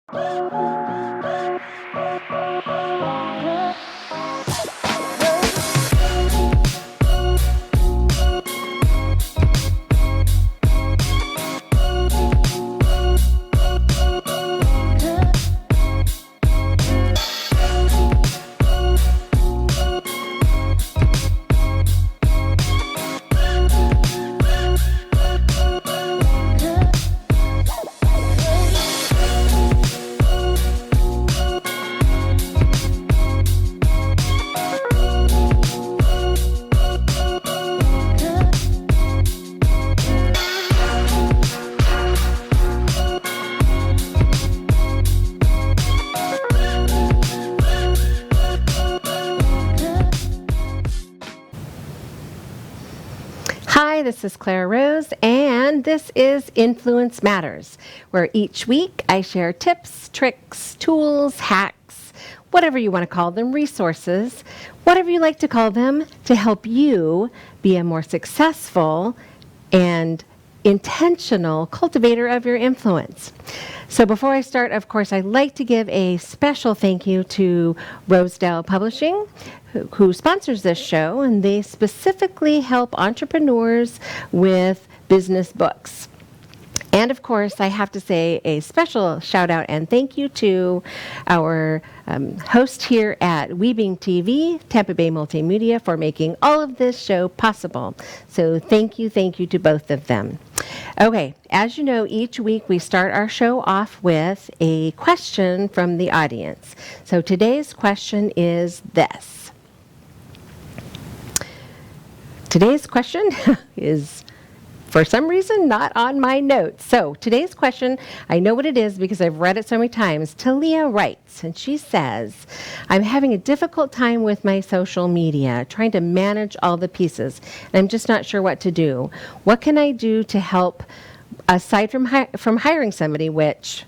Hi, this is Clara Rose, and this is Influence Matters, where each week I share tips, tricks, tools, hacks, whatever you want to call them, resources, whatever you like to call them, to help you be a more successful and intentional cultivator of your influence. So before I start, of course, I'd like to give a special thank you to Rosedale Publishing, who sponsors this show, and they specifically help entrepreneurs with business books. And of course, I have to say a special shout out and thank you to our host here at Weebing TV, Tampa Bay Multimedia, for making all of this show possible. So thank you to both of them. Okay, as you know, each week we start our show off with a question from the audience. So today's question is this. Today's question is, for some reason, not on my notes. So today's question, I know what it is because I've read it so many times. Talia writes, and she says, I'm having a difficult time with my social media, trying to manage all the pieces, and I'm just not sure what to do. What can I do to help, aside from hiring somebody, which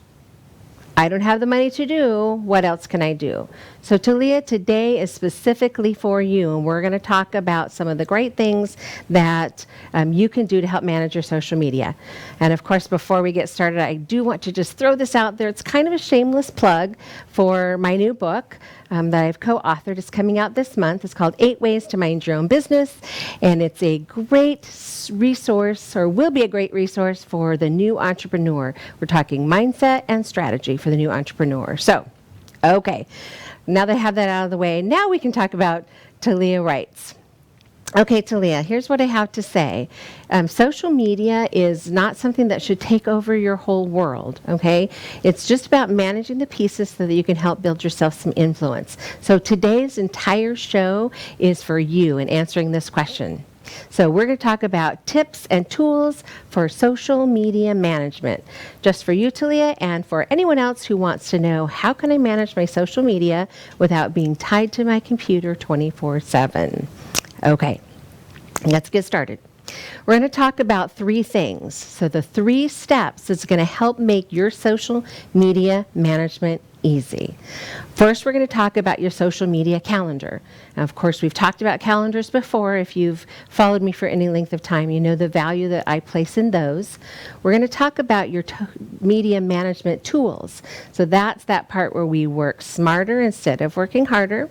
I don't have the money to do, what else can I do? So Talia, today is specifically for you, and we're going to talk about some of the great things that you can do to help manage your social media. And of course, before we get started, I do want to just throw this out there. It's kind of a shameless plug for my new book that I've co-authored. It's coming out this month. It's called 8 Ways to Mind Your Own Business, and it's a great resource, or will be a great resource for the new entrepreneur. We're talking mindset and strategy for the new entrepreneur. So, okay, now that I have that out of the way, now we can talk about Talia Writes. Okay, Talia, here's what I have to say. Social media is not something that should take over your whole world, okay? It's just about managing the pieces so that you can help build yourself some influence. So today's entire show is for you in answering this question. So we're going to talk about tips and tools for social media management, just for you, Talia, and for anyone else who wants to know, how can I manage my social media without being tied to my computer 24/7? Okay, let's get started. We're going to talk about 3 things. So the 3 steps that's going to help make your social media management easy. First, we're going to talk about your social media calendar. Now, of course, we've talked about calendars before. If you've followed me for any length of time, you know the value that I place in those. We're going to talk about your media management tools. So that's that part where we work smarter instead of working harder.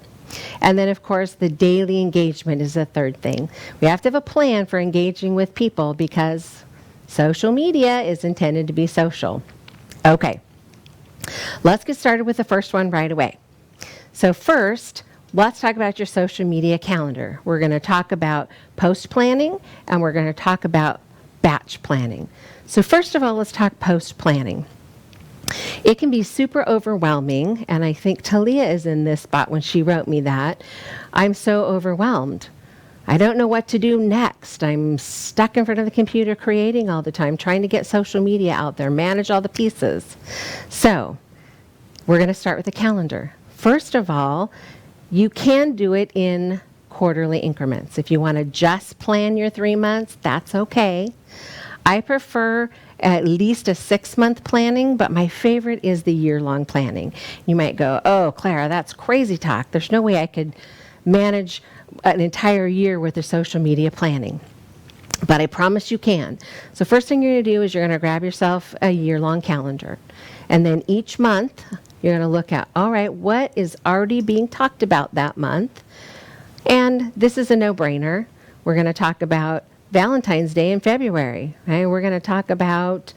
And then, of course, the daily engagement is the third thing. We have to have a plan for engaging with people because social media is intended to be social. Okay, let's get started with the first one right away. So first, let's talk about your social media calendar. We're going to talk about post planning, and we're going to talk about batch planning. So first of all, let's talk post planning. It can be super overwhelming, and I think Talia is in this spot when she wrote me that. I'm so overwhelmed. I don't know what to do next. I'm stuck in front of the computer creating all the time, trying to get social media out there, manage all the pieces. So we're going to start with the calendar. First of all, you can do it in quarterly increments. If you want to just plan your 3 months, that's okay. I prefer at least a 6-month planning, but my favorite is the year-long planning. You might go, oh, Clara, that's crazy talk. There's no way I could manage an entire year worth of social media planning. But I promise you can. So first thing you're going to do is you're going to grab yourself a year-long calendar. And then each month, you're going to look at, all right, what is already being talked about that month? And this is a no-brainer. We're going to talk about Valentine's Day in February, right? We're going to talk about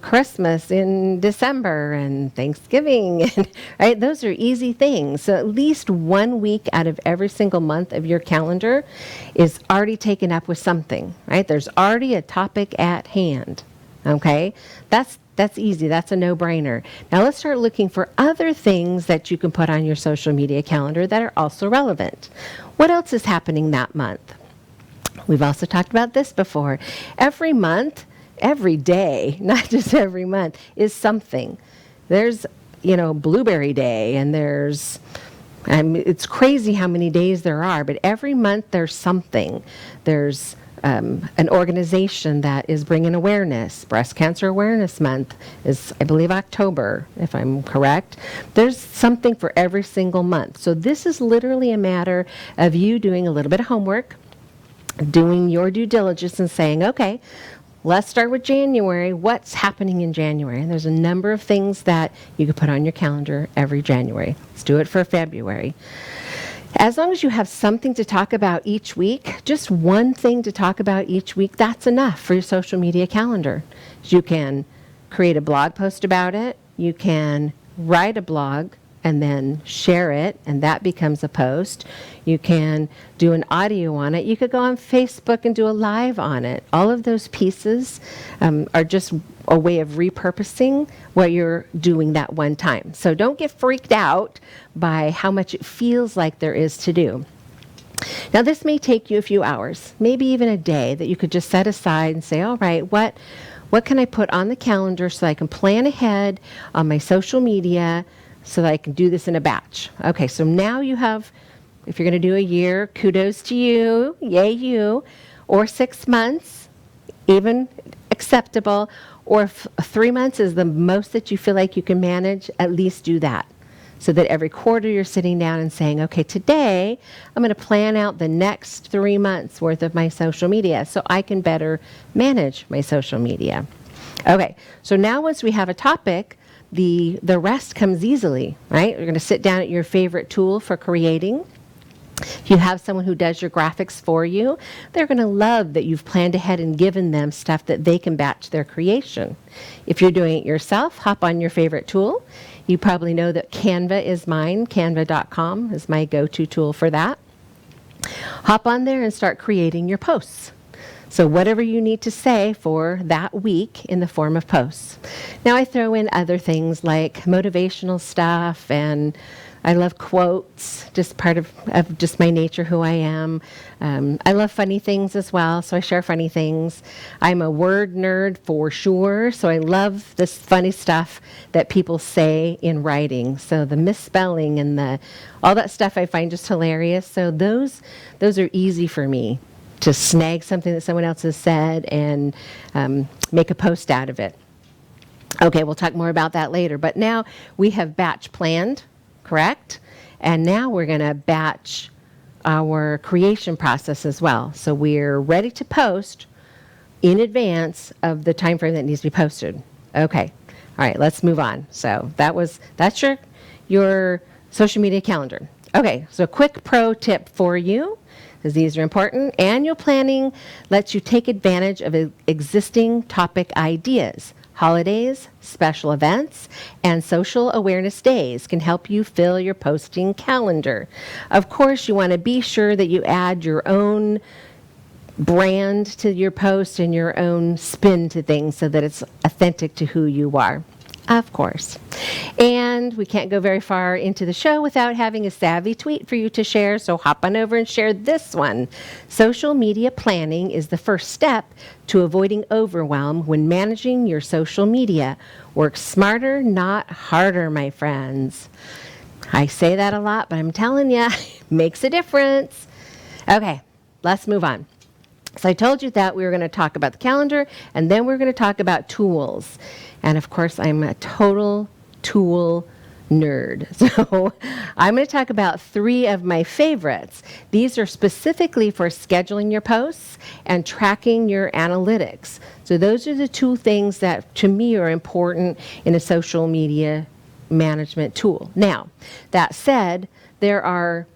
Christmas in December and Thanksgiving, and, right? Those are easy things. So at least 1 week out of every single month of your calendar is already taken up with something, right? There's already a topic at hand, okay? That's easy. That's a no-brainer. Now let's start looking for other things that you can put on your social media calendar that are also relevant. What else is happening that month? We've also talked about this before. Every month, every day, not just every month, is something. There's, Blueberry Day, and it's crazy how many days there are, but every month there's something. There's an organization that is bringing awareness. Breast Cancer Awareness Month is, I believe, October, if I'm correct. There's something for every single month. So this is literally a matter of you doing a little bit of homework, doing your due diligence and saying, okay, let's start with January. What's happening in January? And there's a number of things that you could put on your calendar every January. Let's do it for February. As long as you have something to talk about each week, just one thing to talk about each week, that's enough for your social media calendar. You can create a blog post about it. You can write a blog and then share it, and that becomes a post. You can do an audio on it. You could go on Facebook and do a live on it. All of those pieces are just a way of repurposing what you're doing that one time. So don't get freaked out by how much it feels like there is to do. Now, this may take you a few hours, maybe even a day, that you could just set aside and say, all right, what can I put on the calendar so I can plan ahead on my social media so that I can do this in a batch? Okay, so now you have, if you're going to do a year, kudos to you, yay you, or 6 months, even acceptable, or if 3 months is the most that you feel like you can manage, at least do that. So that every quarter you're sitting down and saying, okay, today I'm going to plan out the next 3 months worth of my social media so I can better manage my social media. Okay, so now once we have a topic, the rest comes easily, right? You're going to sit down at your favorite tool for creating. If you have someone who does your graphics for you, they're going to love that you've planned ahead and given them stuff that they can batch their creation. If you're doing it yourself, hop on your favorite tool. You probably know that Canva is mine. Canva.com is my go-to tool for that. Hop on there and start creating your posts. So whatever you need to say for that week in the form of posts. Now I throw in other things like motivational stuff, and I love quotes, just part of just my nature, who I am. I love funny things as well, so I share funny things. I'm a word nerd for sure, so I love this funny stuff that people say in writing. So the misspelling and all that stuff I find just hilarious. So those are easy for me to snag something that someone else has said and make a post out of it. Okay, we'll talk more about that later. But now we have batch planned, correct? And now we're going to batch our creation process as well. So we're ready to post in advance of the time frame that needs to be posted. Okay, all right, let's move on. So that's your social media calendar. Okay, so a quick pro tip for you, because these are important. Annual planning lets you take advantage of existing topic ideas. Holidays, special events, and social awareness days can help you fill your posting calendar. Of course, you want to be sure that you add your own brand to your post and your own spin to things so that it's authentic to who you are. Of course. And we can't go very far into the show without having a savvy tweet for you to share, so hop on over and share this one. Social media planning is the first step to avoiding overwhelm when managing your social media. Work smarter, not harder, my friends. I say that a lot, but I'm telling you, it makes a difference. Okay, let's move on. So I told you that we were going to talk about the calendar, and then we're going to talk about tools. And of course, I'm a total tool nerd. So I'm going to talk about 3 of my favorites. These are specifically for scheduling your posts and tracking your analytics. So those are the two things that to me are important in a social media management tool. Now, that said, there are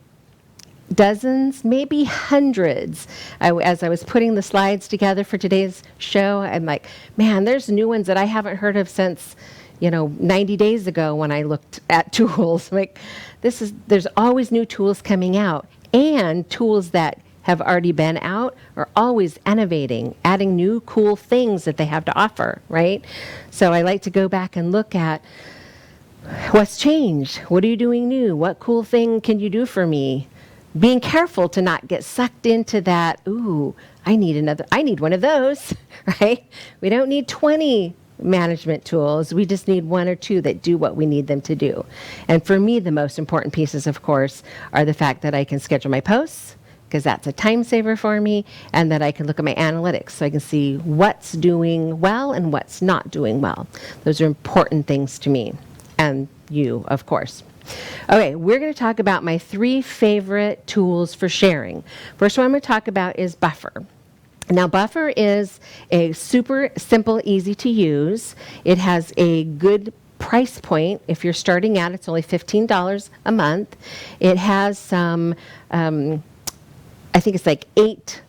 dozens, maybe hundreds. As I was putting the slides together for today's show, I'm like, man, there's new ones that I haven't heard of since, 90 days ago when I looked at tools. Like, there's always new tools coming out, and tools that have already been out are always innovating, adding new cool things that they have to offer, right? So I like to go back and look at what's changed. What are you doing new? What cool thing can you do for me? Being careful to not get sucked into that, ooh, I need one of those, right? We don't need 20 management tools. We just need one or two that do what we need them to do. And for me, the most important pieces, of course, are the fact that I can schedule my posts, because that's a time saver for me, and that I can look at my analytics so I can see what's doing well and what's not doing well. Those are important things to me, and you, of course. Okay, we're going to talk about my 3 favorite tools for sharing. First one I'm going to talk about is Buffer. Now, Buffer is a super simple, easy to use. It has a good price point. If you're starting out, it's only $15 a month. It has some, I think it's like 8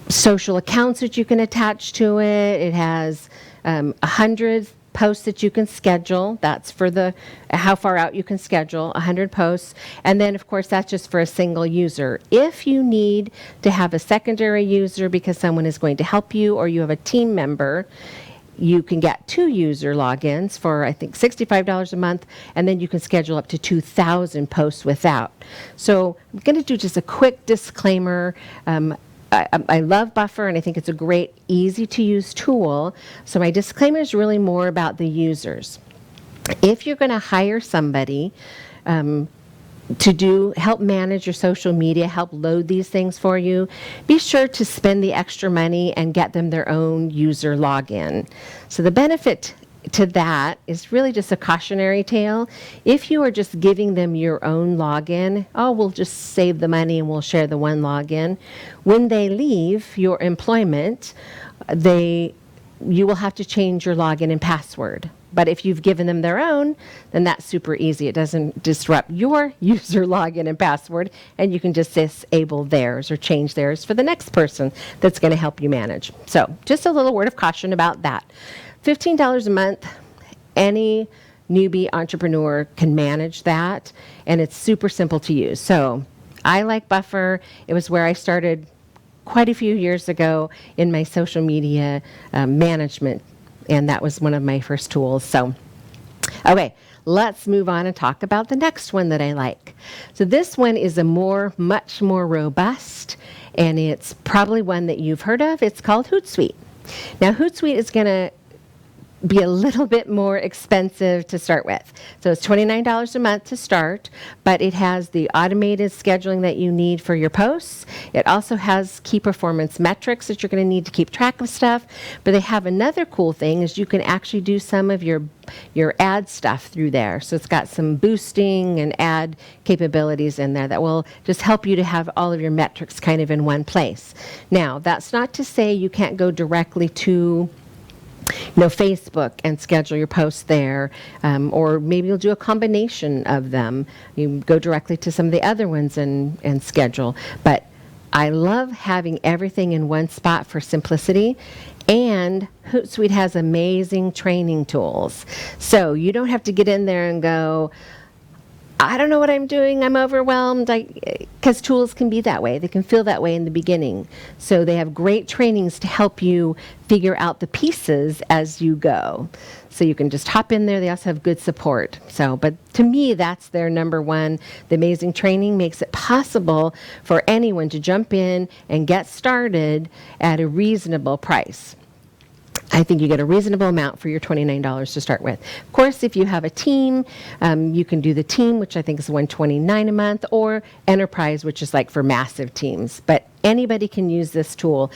social accounts that you can attach to it. It has 100 posts that you can schedule. That's for how far out you can schedule, 100 posts. And then, of course, that's just for a single user. If you need to have a secondary user because someone is going to help you, or you have a team member, you can get 2 user logins for, I think, $65 a month, and then you can schedule up to 2,000 posts without. So I'm going to do just a quick disclaimer. I love Buffer, and I think it's a great, easy-to-use tool. So my disclaimer is really more about the users. If you're going to hire somebody to help manage your social media, help load these things for you, be sure to spend the extra money and get them their own user login. So the benefit to that is really just a cautionary tale. If you are just giving them your own login, we'll just save the money and we'll share the one login. When they leave your employment, you will have to change your login and password. But if you've given them their own, then that's super easy. It doesn't disrupt your user login and password, and you can just disable theirs or change theirs for the next person that's going to help you manage. So just a little word of caution about that. $15 a month, any newbie entrepreneur can manage that, and it's super simple to use. So I like Buffer. It was where I started quite a few years ago in my social media management, and that was one of my first tools. So, okay, let's move on and talk about the next one that I like. So this one is much more robust, and it's probably one that you've heard of. It's called Hootsuite. Now, Hootsuite is going to be a little bit more expensive to start with. So it's $29 a month to start, but it has the automated scheduling that you need for your posts. It also has key performance metrics that you're going to need to keep track of stuff. But they have another cool thing is you can actually do some of your ad stuff through there. So it's got some boosting and ad capabilities in there that will just help you to have all of your metrics kind of in one place. Now, that's not to say you can't go directly to Facebook and schedule your posts there, or maybe you'll do a combination of them. You go directly to some of the other ones and schedule. But I love having everything in one spot for simplicity. And Hootsuite has amazing training tools. So you don't have to get in there and go, I don't know what I'm doing, I'm overwhelmed, because tools can be that way. They can feel that way in the beginning. So they have great trainings to help you figure out the pieces as you go. So you can just hop in there. They also have good support. But to me, that's their number one. The amazing training makes it possible for anyone to jump in and get started at a reasonable price. I think you get a reasonable amount for your $29 to start with. Of course, if you have a team, you can do the team, which I think is $129 a month, or enterprise, which is like for massive teams. But anybody can use this tool.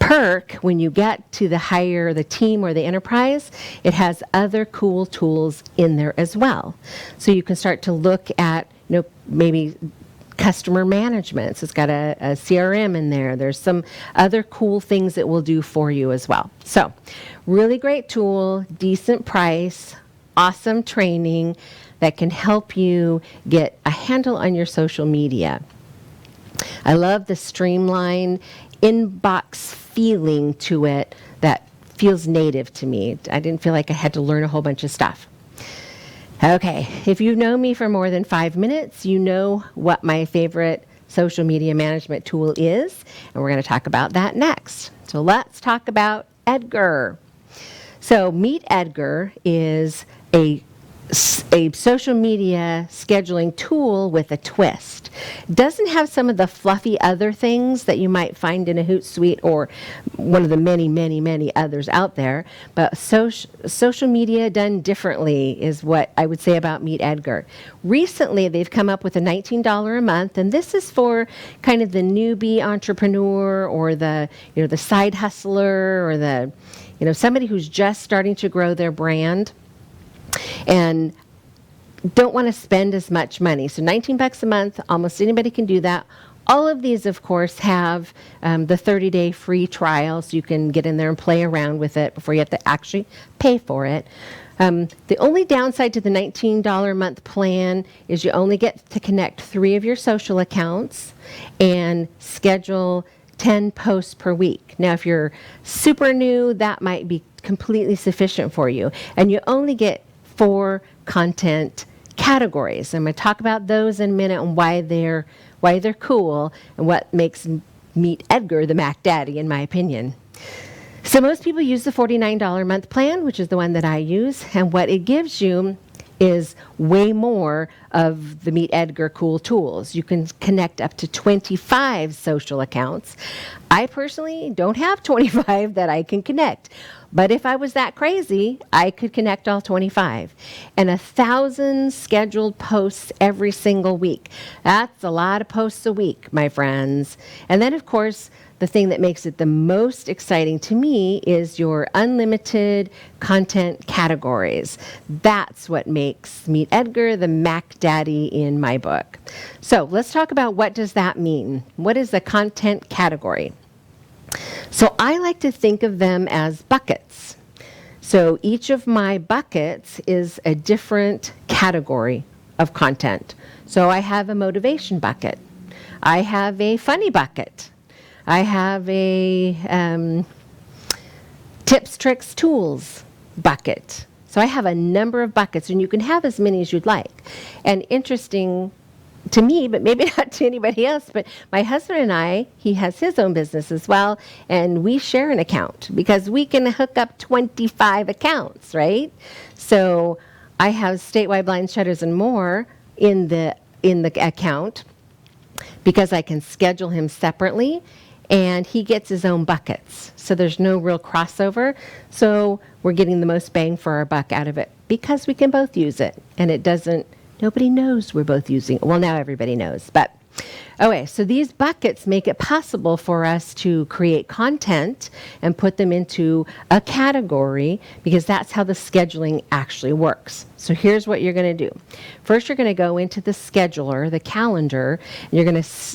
Perk, when you get to the team or the enterprise, it has other cool tools in there as well. So you can start to look at, maybe customer management. So it's got a CRM in there. There's some other cool things it will do for you as well. So really great tool, decent price, awesome training that can help you get a handle on your social media. I love the streamlined inbox feeling to it that feels native to me. I didn't feel like I had to learn a whole bunch of stuff. Okay, if you know me for more than 5 minutes, you know what my favorite social media management tool is, and we're going to talk about that next. So let's talk about Edgar. So Meet Edgar is a social media scheduling tool with a twist. It doesn't have some of the fluffy other things that you might find in a Hootsuite or one of the many, many, many others out there, but social media done differently is what I would say about Meet Edgar. Recently, they've come up with a $19 a month, and this is for kind of the newbie entrepreneur or the side hustler or the somebody who's just starting to grow their brand and don't want to spend as much money. So $19 a month, almost anybody can do that. All of these, of course, have the 30-day free trial, so you can get in there and play around with it before you have to actually pay for it. The only downside to the $19 a month plan is you only get to connect 3 of your social accounts and schedule 10 posts per week. Now, if you're super new, that might be completely sufficient for you. And you only get 4 content categories. I'm going to talk about those in a minute and why they're cool and what makes Meet Edgar the Mac Daddy, in my opinion. So most people use the $49 a month plan, which is the one that I use, and what it gives you is way more of the Meet Edgar cool tools. You can connect up to 25 social accounts. I personally don't have 25 that I can connect, but if I was that crazy, I could connect all 25. And 1,000 scheduled posts every single week. That's a lot of posts a week, my friends. And then, of course, the thing that makes it the most exciting to me is your unlimited content categories. That's what makes Meet Edgar the Mac Daddy in my book. So let's talk about what does that mean? What is a content category? So I like to think of them as buckets. So each of my buckets is a different category of content. So I have a motivation bucket. I have a funny bucket. I have a tips, tricks, tools bucket. So I have a number of buckets, and you can have as many as you'd like. And interesting to me, but maybe not to anybody else, but my husband and I, he has his own business as well, and we share an account because we can hook up 25 accounts, right? So I have Statewide Blinds, Shutters, and More in the account because I can schedule him separately, and he gets his own buckets. So there's no real crossover. So we're getting the most bang for our buck out of it because we can both use it, and nobody knows we're both using it. Well, now everybody knows. But okay, so these buckets make it possible for us to create content and put them into a category because that's how the scheduling actually works. So here's what you're going to do. First, you're going to go into the scheduler, the calendar, and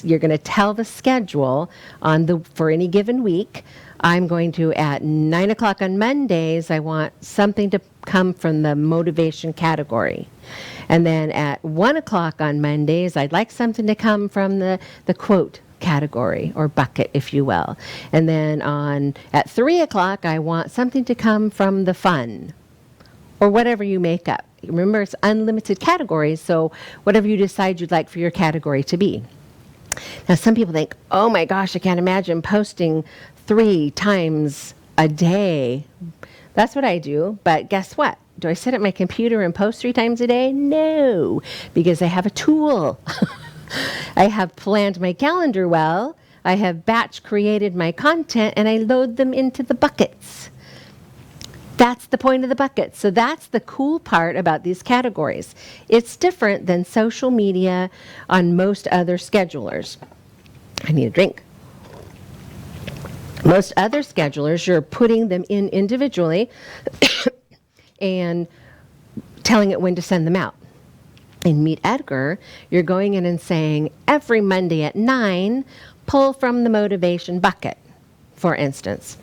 you're going to tell the schedule for any given week. I'm going to, at 9 o'clock on Mondays, I want something to come from the motivation category. And then at 1 o'clock on Mondays, I'd like something to come from the quote category or bucket, if you will. And then at 3 o'clock, I want something to come from the fun or whatever you make up. Remember, it's unlimited categories, so whatever you decide you'd like for your category to be. Now, some people think, oh my gosh, I can't imagine posting 3 times a day. That's what I do, but guess what? Do I sit at my computer and post 3 times a day? No, because I have a tool. I have planned my calendar well. I have batch created my content, and I load them into the buckets. That's the point of the bucket. So that's the cool part about these categories. It's different than social media on most other schedulers. I need a drink. Most other schedulers, you're putting them in individually and telling it when to send them out. In Meet Edgar, you're going in and saying, every Monday at 9, pull from the motivation bucket, for instance.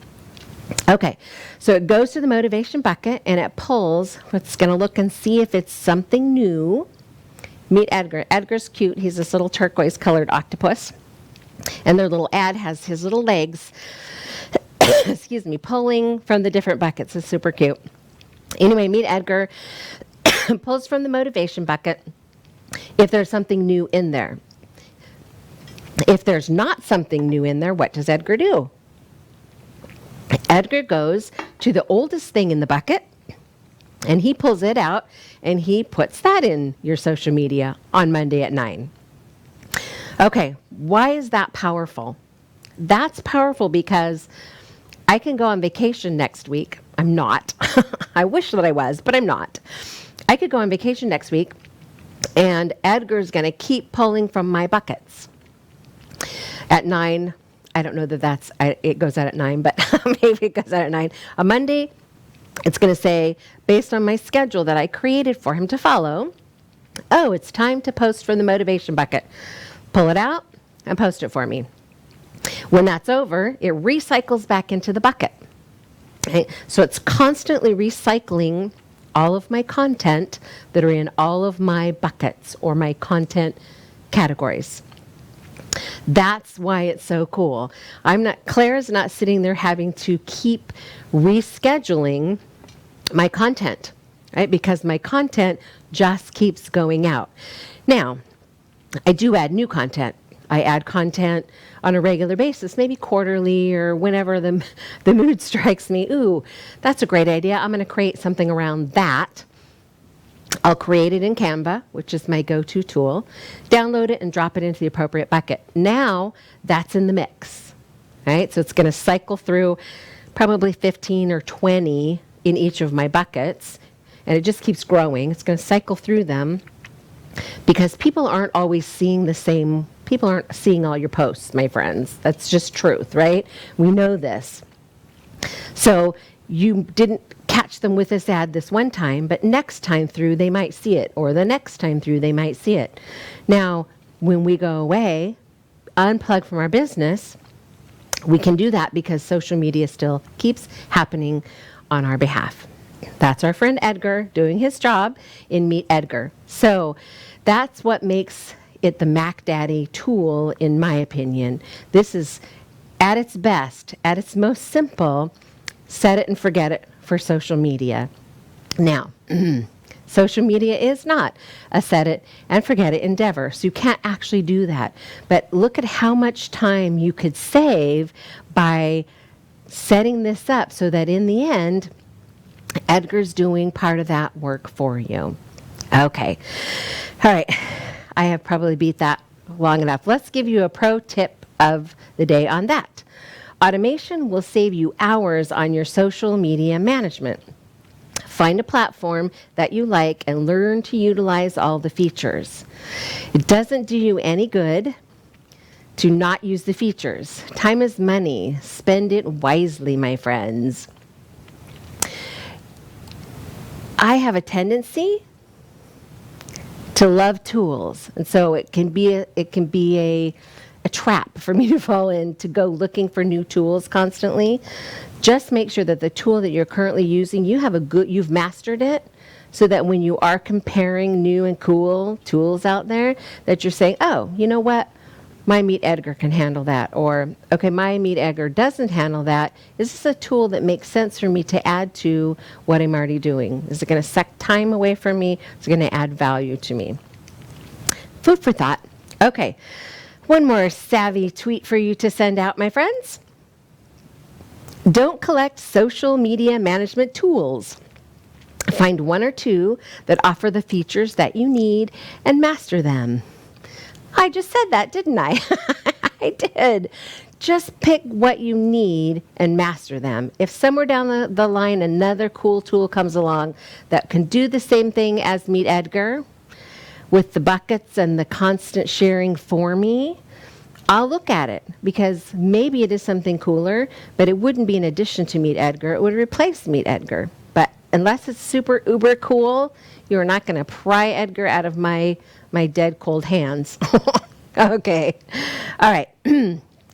Okay, so it goes to the motivation bucket and it pulls. It's going to look and see if it's something new. Meet Edgar. Edgar's cute. He's this little turquoise colored octopus. And their little ad has his little legs, excuse me, pulling from the different buckets. It's super cute. Anyway, Meet Edgar pulls from the motivation bucket if there's something new in there. If there's not something new in there, what does Edgar do? Edgar goes to the oldest thing in the bucket and he pulls it out and he puts that in your social media on Monday at 9. Okay, why is that powerful? That's powerful because I can go on vacation next week. I'm not. I wish that I was, but I'm not. I could go on vacation next week and Edgar's going to keep pulling from my buckets. At 9, I don't know that it goes out at 9, but maybe it goes out at 9. On Monday, it's going to say, based on my schedule that I created for him to follow, oh, it's time to post from the motivation bucket. Pull it out and post it for me. When that's over, it recycles back into the bucket. Okay? So it's constantly recycling all of my content that are in all of my buckets or my content categories. That's why it's so cool. Claire's not sitting there having to keep rescheduling my content, right? Because my content just keeps going out. Now, I do add new content. I add content on a regular basis, maybe quarterly or whenever the mood strikes me. Ooh, that's a great idea. I'm going to create something around that. I'll create it in Canva, which is my go-to tool, download it and drop it into the appropriate bucket. Now that's in the mix, right? So it's going to cycle through probably 15 or 20 in each of my buckets, and it just keeps growing. It's going to cycle through them because people aren't always seeing the same. People aren't seeing all your posts, my friends. That's just truth, right? We know this. So you didn't catch them with this ad this one time, but next time through they might see it, or the next time through they might see it. Now, when we go away, unplug from our business, we can do that because social media still keeps happening on our behalf. That's our friend Edgar doing his job in Meet Edgar. So that's what makes it the Mac Daddy tool, in my opinion. This is at its best, at its most simple, set it and forget it for social media. Now, social media is not a set it and forget it endeavor, so you can't actually do that. But look at how much time you could save by setting this up so that in the end, Edgar's doing part of that work for you. Okay. All right. I have probably beat that long enough. Let's give you a pro tip of the day on that. Automation will save you hours on your social media management. Find a platform that you like and learn to utilize all the features. It doesn't do you any good to not use the features. Time is money. Spend it wisely, my friends. I have a tendency to love tools, and so it can be a trap for me to fall in, to go looking for new tools constantly. Just make sure that the tool that you're currently using, you've mastered it, so that when you are comparing new and cool tools out there, that you're saying, oh, you know what? My Meet Edgar can handle that. Or, okay, my Meet Edgar doesn't handle that. Is this a tool that makes sense for me to add to what I'm already doing? Is it going to suck time away from me? Is it going to add value to me? Food for thought. Okay. One more savvy tweet for you to send out, my friends. Don't collect social media management tools. Find one or two that offer the features that you need and master them. I just said that, didn't I? I did. Just pick what you need and master them. If somewhere down the line another cool tool comes along that can do the same thing as Meet Edgar, with the buckets and the constant sharing for me, I'll look at it, because maybe it is something cooler, but it wouldn't be in addition to Meet Edgar. It would replace Meet Edgar. But unless it's super uber cool, you're not going to pry Edgar out of my dead cold hands. Okay. All right.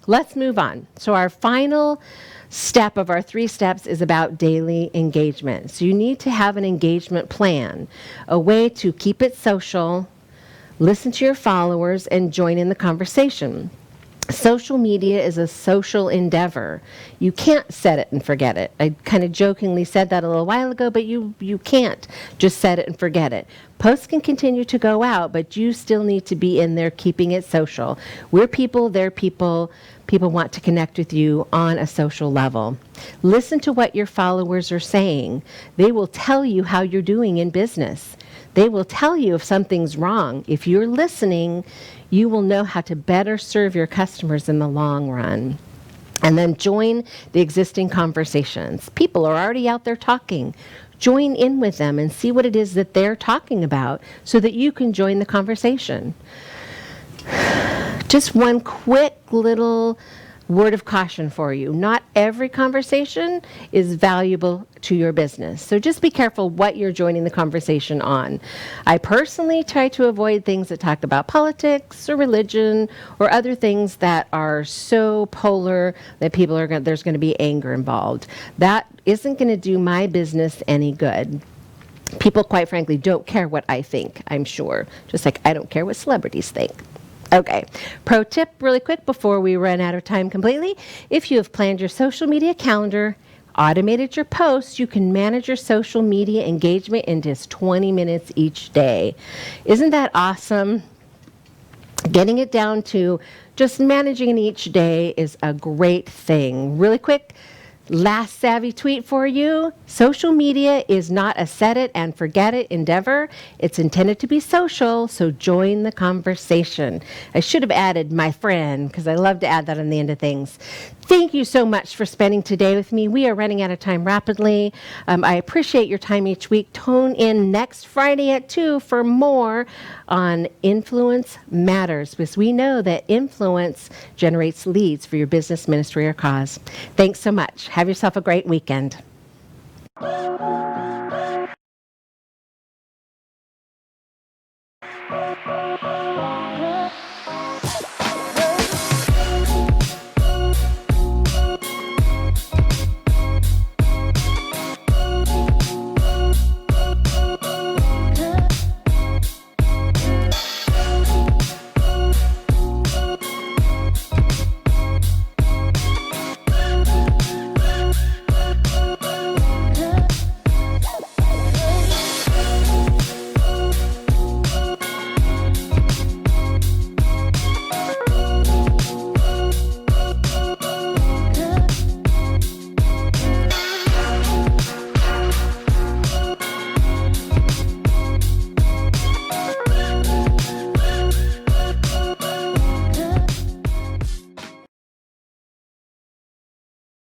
Let's move on. So our final step of our 3 steps is about daily engagement. So you need to have an engagement plan, a way to keep it social, listen to your followers, and join in the conversation. Social media is a social endeavor. You can't set it and forget it. I kind of jokingly said that a little while ago, but you can't just set it and forget it. Posts can continue to go out, but you still need to be in there keeping it social. We're people, they're people. People want to connect with you on a social level. Listen to what your followers are saying. They will tell you how you're doing in business. They will tell you if something's wrong. If you're listening, you will know how to better serve your customers in the long run. And then join the existing conversations. People are already out there talking. Join in with them and see what it is that they're talking about so that you can join the conversation. Just one quick little word of caution for you. Not every conversation is valuable to your business. So just be careful what you're joining the conversation on. I personally try to avoid things that talk about politics or religion or other things that are so polar that there's going to be anger involved. That isn't going to do my business any good. People, quite frankly, don't care what I think, I'm sure. Just like I don't care what celebrities think. Okay, pro tip really quick before we run out of time completely. If you have planned your social media calendar, automated your posts, you can manage your social media engagement in just 20 minutes each day. Isn't that awesome? Getting it down to just managing it each day is a great thing. Really quick, last savvy tweet for you. Social media is not a set it and forget it endeavor. It's intended to be social, so join the conversation. I should have added my friend because I love to add that on the end of things. Thank you so much for spending today with me. We are running out of time rapidly. I appreciate your time each week. Tune in next Friday at 2 for more on Influence Matters, because we know that influence generates leads for your business, ministry, or cause. Thanks so much. Have yourself a great weekend.